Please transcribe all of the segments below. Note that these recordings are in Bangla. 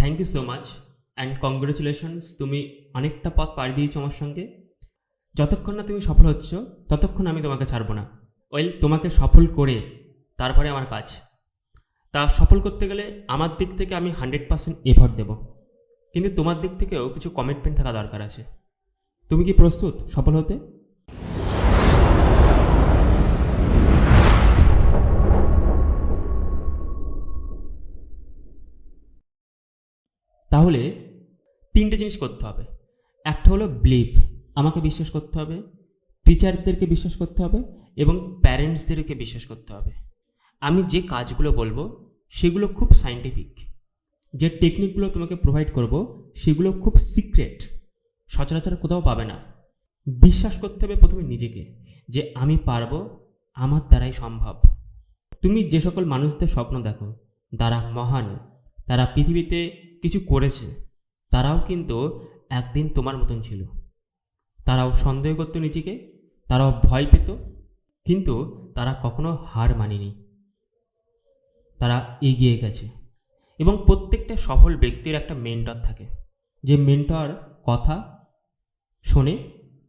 Thank you so much and congratulations, তুমি অনেকটা পথ পাড়ি দিয়েছো আমার সঙ্গে। যতক্ষণ না তুমি সফল হচ্ছ ততক্ষণ আমি তোমাকে ছাড়বো না। তোমাকে সফল করে তারপরে আমার কাজ। তা সফল করতে গেলে আমার দিক থেকে আমি 100% এফর্ট দেব, কিন্তু তোমার দিক থেকেও কিছু কমিটমেন্ট থাকা দরকার আছে। তুমি কি প্রস্তুত সফল হতে? তাহলে তিনটে জিনিস করতে হবে। একটা হলো বিলিভ, আমাকে বিশ্বাস করতে হবে, টিচারদেরকে বিশ্বাস করতে হবে এবং প্যারেন্টসদেরকে বিশ্বাস করতে হবে। আমি যে কাজগুলো বলবো সেগুলো খুব সায়েন্টিফিক, যে টেকনিকগুলো তোমাকে প্রোভাইড করব সেগুলো খুব সিক্রেট, সচরাচর কোথাও পাবে না। বিশ্বাস করতে হবে প্রথমে নিজেকে, যে আমি পারবো, আমার দ্বারাই সম্ভব। তুমি যে সকল মানুষদের স্বপ্ন দেখো তারা মহান, তারা পৃথিবীতে কিছু করেছে, তারাও কিন্তু একদিন তোমার মতন ছিল। তারাও সন্দেহ করতো নিজেকে, তারাও ভয় পেত, কিন্তু তারা কখনো হার মানেনি, তারা এগিয়ে গেছে। এবং প্রত্যেকটা সফল ব্যক্তির একটা মেন্টর থাকে, যে মেন্টর কথা শোনে,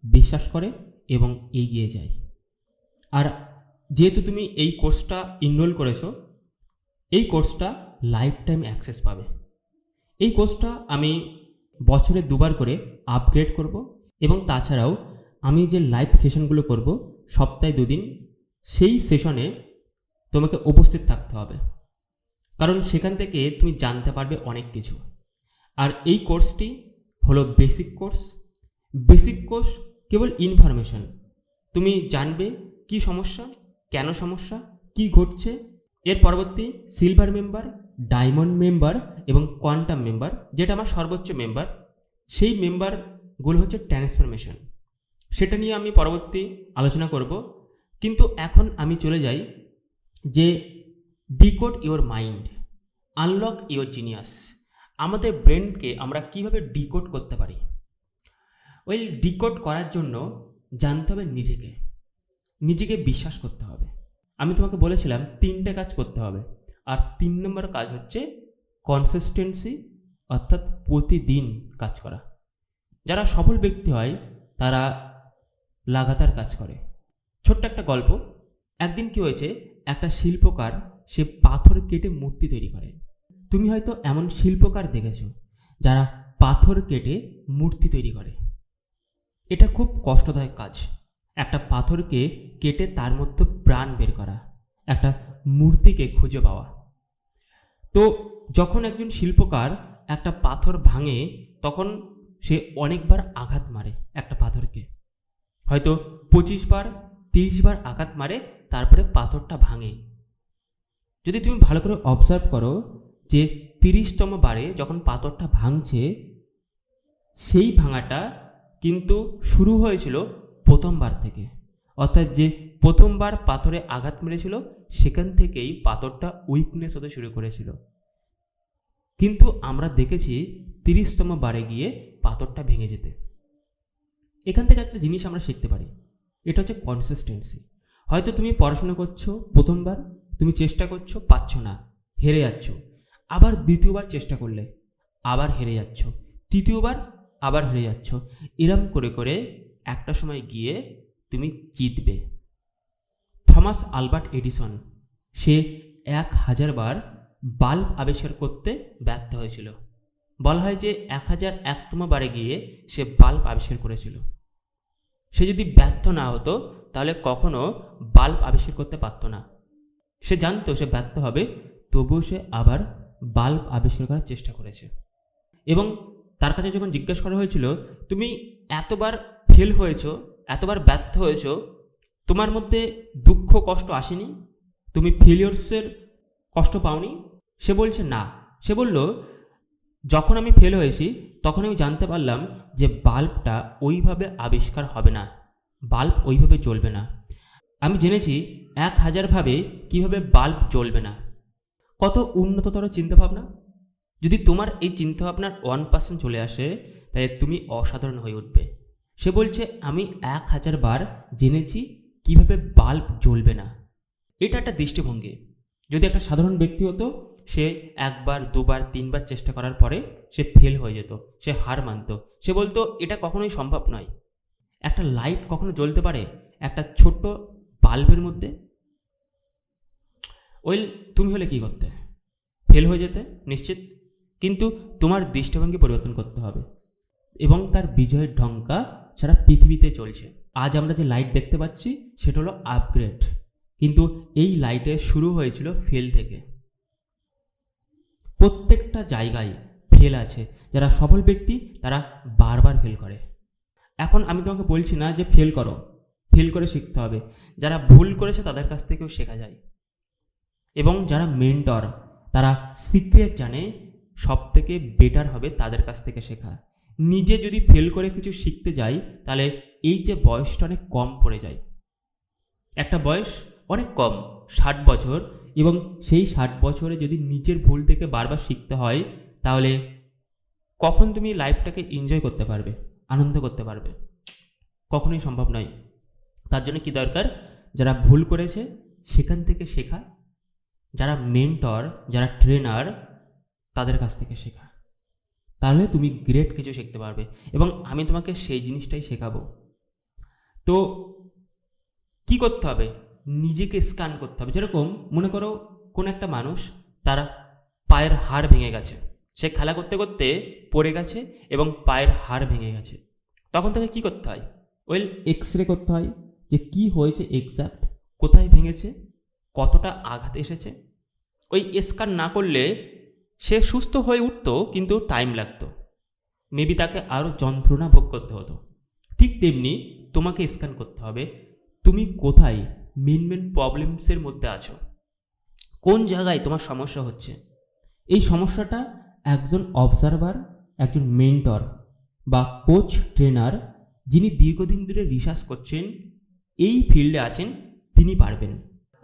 বিশ্বাস করে এবং এগিয়ে যায়। আর যেহেতু তুমি এই কোর্সটা এনরোল করেছো, এই কোর্সটা লাইফ টাইম অ্যাক্সেস পাবে। এই কোর্সটা আমি বছরে 2বার করে আপগ্রেড করব এবং তাছাড়াও আমি যে লাইভ সেশনগুলো করব সপ্তাহে 2 দিন, সেই সেশনে তোমাকে উপস্থিত থাকতে হবে, কারণ সেখান থেকে তুমি জানতে পারবে অনেক কিছু। আর এই কোর্সটি হলো বেসিক কোর্স। বেসিক কোর্স কেবল ইনফরমেশন, তুমি জানবে কি সমস্যা, কেন সমস্যা, কি ঘটছে। এর পরবর্তী সিলভার মেম্বার, ডায়মন্ড মেম্বার এবং কোয়ান্টাম মেম্বার, যেটা আমার সর্বোচ্চ মেম্বার, সেই মেম্বারগুলো হচ্ছে ট্রান্সফরমেশন। সেটা নিয়ে আমি পরবর্তী আলোচনা করব। কিন্তু এখন আমি চলে যাই যে decode your mind, unlock your genius. আমাদের ব্রেনকে আমরা কিভাবে ডিকোড করতে পারি? ডিকোড করার জন্য জানতে হবে নিজেকে, নিজেকে বিশ্বাস করতে হবে। আমি তোমাকে বলেছিলাম 3টে কাজ করতে হবে, আর 3 নম্বর কাজ হচ্ছে কনসিস্টেন্সি, অর্থাৎ প্রতিদিন কাজ করা। যারা সফল ব্যক্তি হয় তারা লাগাতার কাজ করে। ছোট্ট একটা গল্প। একদিন কি হয়েছে, একটা শিল্পকার সে পাথর কেটে মূর্তি তৈরি করে। তুমি হয়তো এমন শিল্পকার দেখেছো যারা পাথর কেটে মূর্তি তৈরি করে। এটা খুব কষ্টদায়ক কাজ, একটা পাথরকে কেটে তার মধ্যে প্রাণ বের করা, একটা মূর্তিকে খুঁজে পাওয়া। তো যখন একজন শিল্পকার একটা পাথর ভাঙে, তখন সে অনেকবার আঘাত মারে একটা পাথরকে, হয়তো 25 বার 30 বার আঘাত মারে, তারপরে পাথরটা ভাঙে। যদি তুমি ভালো করে অবজার্ভ করো যে 30তম বারে যখন পাথরটা ভাঙছে, সেই ভাঙাটা কিন্তু শুরু হয়েছিল প্রথমবার থেকে। অর্থাৎ যে প্রথমবার পাথরে আঘাত মেরেছিল সেখান থেকেই পাথরটা উইকনেস হতে শুরু করেছিল। কিন্তু আমরা দেখেছি 30তম বারে গিয়ে পাথরটা ভেঙে যেতে। এখান থেকে একটা জিনিস আমরা শিখতে পারি, এটা হচ্ছে কনসিস্টেন্সি। হয়তো তুমি পড়াশোনা করছো, প্রথমবার তুমি চেষ্টা করছো, পাচ্ছ না, হেরে যাচ্ছ। আবার দ্বিতীয়বার চেষ্টা করলে আবার হেরে যাচ্ছ, তৃতীয়বার আবার হেরে যাচ্ছ। এরম করে করে একটা সময় গিয়ে তুমি জিতবে। থমাস আলবার্ট এডিসন, সে 1000 বার বাল্ব আবিষ্কার করতে ব্যর্থ হয়েছিল। বলা হয় যে 1001তম বারে গিয়ে সে বাল্ব আবিষ্কার করেছিল। সে যদি ব্যর্থ না হতো তাহলে কখনো বাল্ব আবিষ্কার করতে পারতো না। সে জানতো সে ব্যর্থ হবে, তবুও সে আবার বাল্ব আবিষ্কার করার চেষ্টা করেছে। এবং তার কাছে যখন জিজ্ঞাসা করা হয়েছিল, তুমি এতবার ফেল হয়েছো, এতবার ব্যর্থ হয়েছো, তোমার মধ্যে দুঃখ কষ্ট আসেনি? তুমি ফেলিওরসের কষ্ট পাওনি? সে বলছে না। সে বলল, যখন আমি ফেল হয়েছি তখন আমি জানতে পারলাম যে বাল্বটা ওইভাবে আবিষ্কার হবে না, বাল্ব ওইভাবে জ্বলবে না। আমি জেনেছি 1000 ভাবে কীভাবে বাল্ব জ্বলবে না। কত উন্নততর চিন্তাভাবনা! যদি তোমার এই চিন্তাভাবনার 1% চলে আসে, তাই তুমি অসাধারণ হয়ে উঠবে। সে বলছে, আমি 1000 বার জেনেছি কিভাবে বাল্ব জ্বলবে না। এটা একটা দৃষ্টিভঙ্গি। যদি একটা সাধারণ ব্যক্তি হতো, সে একবার, দুবার, তিনবার চেষ্টা করার পরে সে ফেল হয়ে যেত, সে হার মানত। সে বলতো এটা কখনোই সম্ভব নয়। একটা লাইট কখনো জ্বলতে পারে একটা ছোট্ট বাল্বের মধ্যে? ওয়েল, তুমি হলে কী করতে? ফেল হয়ে যেতে নিশ্চিত। কিন্তু তোমার দৃষ্টিভঙ্গি পরিবর্তন করতে হবে এবং তার বিজয়ের ঢঙ্কা সারা পৃথিবীতে চলছে। আজ আমরা যে লাইট দেখতে পাচ্ছি সেটা হলো আপগ্রেড, কিন্তু এই লাইটের শুরু হয়েছিল ফেল থেকে। প্রত্যেকটা জায়গায় ফেল আছে। যারা সফল ব্যক্তি তারা বারবার ফেল করে। এখন আমি তোমাকে বলছি না যে ফেল করো, ফেল করে শিখতে হবে। যারা ভুল করেছে তাদের কাছ থেকেও শেখা যায়। এবং যারা মেন্টর, তারা সিক্রেট জানে, সব থেকে বেটার হবে তাদের কাছ থেকে শেখা। নিজে যদি ফেল করে কিছু শিখতে যাই তাহলে এই যে বয়সটা অনেক কম পড়ে যায়। একটা বয়স অনেক কম, 60 বছর, এবং সেই 60 বছরে যদি নিজের ভুল থেকে বারবার শিখতে হয় তাহলে কখন তুমি লাইফটাকে এনজয় করতে পারবে, আনন্দ করতে পারবে? কখনোই সম্ভব নয়। তার জন্য কি দরকার? যারা ভুল করেছে সেখান থেকে শেখা, যারা মেন্টর, যারা ট্রেনার, তাদের কাছ থেকে শেখা। তাহলে তুমি গ্রেট কিছু শিখতে পারবে এবং আমি তোমাকে সেই জিনিসটাই শেখাবো। তো কি করতে হবে? নিজেকে স্ক্যান করতে হবে। যেরকম মনে করো কোন একটা মানুষ, তার পায়ের হাড় ভেঙে গেছে, সে খেলা করতে করতে পড়ে গেছে এবং পায়ের হাড় ভেঙে গেছে। তখন তাকে কি করতে হয়? ওয়েল, এক্স রে করতে হয় যে কি হয়েছে এক্স্যাক্ট, কোথায় ভেঙেছে, কতটা আঘাত এসেছে। ওই স্ক্যান না করলে সে সুস্থ হয়ে উঠতো কিন্তু টাইম লাগতো, মেবি তাকে আরও যন্ত্রণা ভোগ করতে হতো। ঠিক তেমনি তোমাকে স্ক্যান করতে হবে তুমি কোথায় মেন প্রবলেমসের মধ্যে আছো, কোন জায়গায় তোমার সমস্যা হচ্ছে। এই সমস্যাটা একজন অবজারভার, একজন মেন্টর বা কোচ, ট্রেনার, যিনি দীর্ঘদিন ধরে রিসার্চ করছেন, এই ফিল্ডে আছেন, তিনি পারবেন।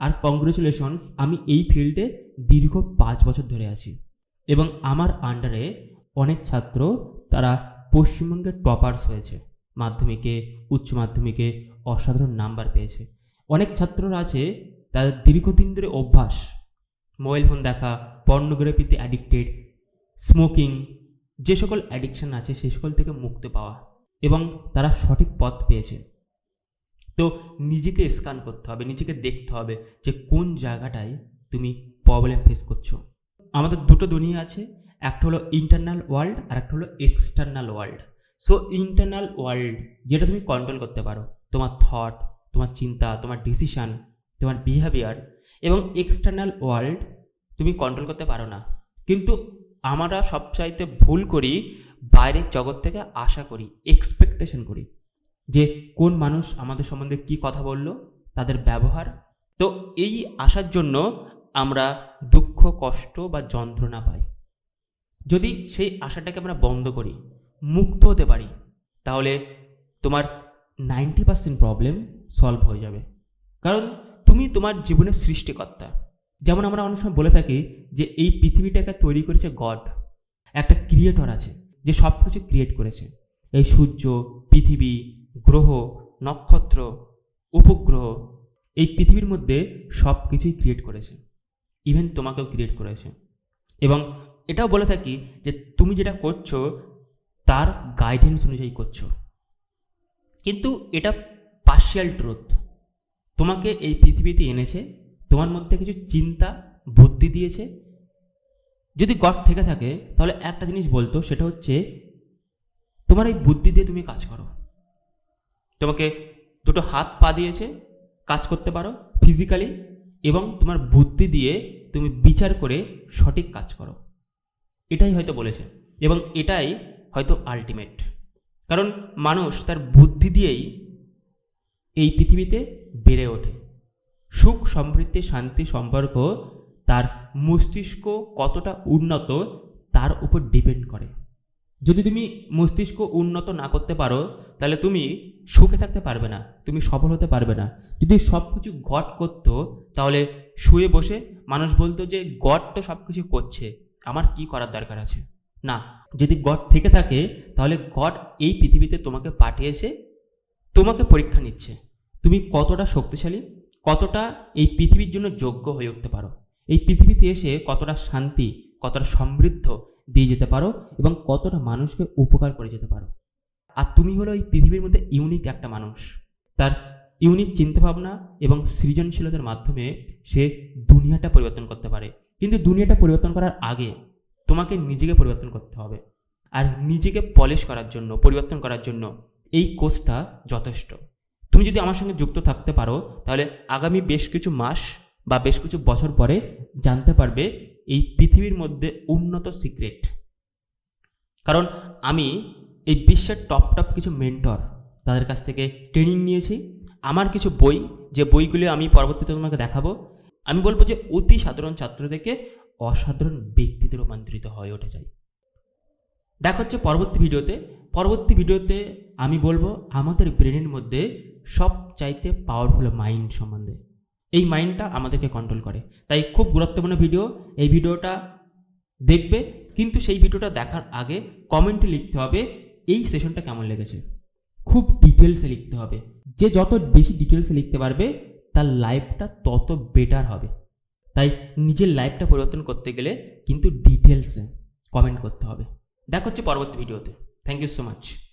আর কংগ্রেচুলেশনস, আমি এই ফিল্ডে দীর্ঘ 5 বছর ধরে আছি এবং আমার আন্ডারে অনেক ছাত্র, তারা পশ্চিমবঙ্গের টপার্স হয়েছে, মাধ্যমিকে, উচ্চ মাধ্যমিকে অসাধারণ নাম্বার পেয়েছে। অনেক ছাত্ররা আছে তাদের দীর্ঘদিন ধরে অভ্যাস, মোবাইল ফোন দেখা, পর্নোগ্রাফিতে অ্যাডিক্টেড, স্মোকিং, যে সকল অ্যাডিকশান আছে সেই সকল থেকে মুক্তি পাওয়া, এবং তারা সঠিক পথ পেয়েছে। তো নিজেকে স্ক্যান করতে হবে, নিজেকে দেখতে হবে যে কোন জায়গাটায় তুমি প্রবলেম ফেস করছো। আমাদের দুটো দুনিয়া আছে, একটা হলো ইন্টারনাল ওয়ার্ল্ড আর একটা হলো external world. So internal world যেটা তুমি কন্ট্রোল করতে পারো, তোমার থট, তোমার চিন্তা, তোমার ডিসিশান, তোমার বিহেভিয়ার, এবং এক্সটার্নাল ওয়ার্ল্ড তুমি কন্ট্রোল করতে পারো না। কিন্তু আমরা সবচাইতে ভুল করি, বাইরের জগৎ থেকে আশা করি, এক্সপেকটেশন করি যে কোন মানুষ আমাদের সম্বন্ধে কী কথা বলল, তাদের ব্যবহার। তো এই আশার জন্য আমরা দুঃখ, কষ্ট বা যন্ত্রণা পাই। যদি সেই আশাটাকে আমরা বন্ধ করি, মুক্ত হতে পারি, তাহলে তোমার 90% প্রবলেম সলভ হয়ে যাবে। কারণ তুমি তোমার জীবনের সৃষ্টিকর্তা। যেমন আমরা অনেক সময় বলে থাকি যে এই পৃথিবীটাকে তৈরি করেছে গড, একটা ক্রিয়েটর আছে যে সব কিছু ক্রিয়েট করেছে। এই সূর্য, পৃথিবী, গ্রহ, নক্ষত্র, উপগ্রহ, এই পৃথিবীর মধ্যে সব কিছুই ক্রিয়েট করেছে, ইভেন তোমাকেও ক্রিয়েট করেছে। এবং এটাও বলে থাকি যে তুমি যেটা করছো তার গাইডেন্স অনুযায়ী করছো। কিন্তু এটা পার্শিয়াল ট্রুথ। তোমাকে এই পৃথিবীতে এনেছে, তোমার মধ্যে কিছু চিন্তা, বুদ্ধি দিয়েছে। যদি গড থেকে থাকে তাহলে একটা জিনিস বলতো, সেটা হচ্ছে তোমার এই বুদ্ধি দিয়ে তুমি কাজ করো। তোমাকে দুটো হাত পা দিয়েছে, কাজ করতে পারো ফিজিক্যালি, এবং তোমার বুদ্ধি দিয়ে তুমি বিচার করে সঠিক কাজ করো। এটাই হয়তো বলেছে, এবং এটাই হয়তো আলটিমেট। কারণ মানুষ তার বুদ্ধি দিয়েই এই পৃথিবীতে বেড়ে ওঠে। সুখ, সমৃদ্ধি, শান্তি, সম্পর্ক তার মস্তিষ্ক কতটা উন্নত তার উপর ডিপেন্ড করে। যদি তুমি মস্তিষ্ক উন্নত না করতে পারো তাহলে তুমি সুখে থাকতে পারবে না, তুমি সফল হতে পারবে না। যদি সব কিছু গড করতো তাহলে শুয়ে বসে মানুষ বলতো যে গড তো সব কিছু করছে, আমার কি করার দরকার আছে। না, যদি গড থেকে থাকে তাহলে গড এই পৃথিবীতে তোমাকে পাঠিয়েছে, তোমাকে পরীক্ষা নিচ্ছে তুমি কতটা শক্তিশালী, কতটা এই পৃথিবীর জন্য যোগ্য হয়ে উঠতে পারো। এই পৃথিবীতে এসে কতটা শান্তি, কতটা সমৃদ্ধ দিয়ে যেতে পারো এবং কতটা মানুষকে উপকার করে যেতে পারো। আর তুমি হলো এই পৃথিবীর মধ্যে ইউনিক একটা মানুষ। তার ইউনিক চিন্তাভাবনা এবং সৃজনশীলতার মাধ্যমে সে দুনিয়াটা পরিবর্তন করতে পারে। কিন্তু দুনিয়াটা পরিবর্তন করার আগে তোমাকে নিজেকে পরিবর্তন করতে হবে। আর নিজেকে পলিশ করার জন্য, পরিবর্তন করার জন্য এই কোর্সটা যথেষ্ট। তুমি যদি আমার সঙ্গে যুক্ত থাকতে পারো তাহলে আগামী বেশ কিছু মাস বা বেশ কিছু বছর পরে জানতে পারবে এই পৃথিবীর মধ্যে উন্নত সিক্রেট। কারণ আমি এই বিশ্বের টপ কিছু মেন্টর, তাদের কাছ থেকে ট্রেনিং নিয়েছি। আমার কিছু বই, যে বইগুলো আমি পরবর্তীতে তোমাকে দেখাবো, আমি বলবো যে অতি সাধারণ ছাত্র থেকে অসাধারণ ব্যক্তিতে রূপান্তরিত হয়ে উঠে যায়। দেখা হচ্ছে পরবর্তী ভিডিওতে। পরবর্তী ভিডিওতে আমি বলবো আমাদের ব্রেনের মধ্যে সবচাইতে পাওয়ারফুল মাইন্ড সম্বন্ধে। এই মাইন্ডটা আমাদেরকে কন্ট্রোল করে। তাই খুব গুরুত্বপূর্ণ ভিডিও। এই ভিডিওটা দেখবে, কিন্তু সেই ভিডিওটা দেখার আগে কমেন্টে লিখতে হবে এই সেশনটা কেমন লেগেছে। খুব ডিটেলসে লিখতে হবে। যে যত বেশি ডিটেলসে লিখতে পারবে তার লাইফটা তত বেটার হবে। তাই নিজের লাইফটা পরিবর্তন করতে গেলে কিন্তু ডিটেলসে কমেন্ট করতে হবে। দেখা হচ্ছে পরবর্তী ভিডিওতে। Thank you so much.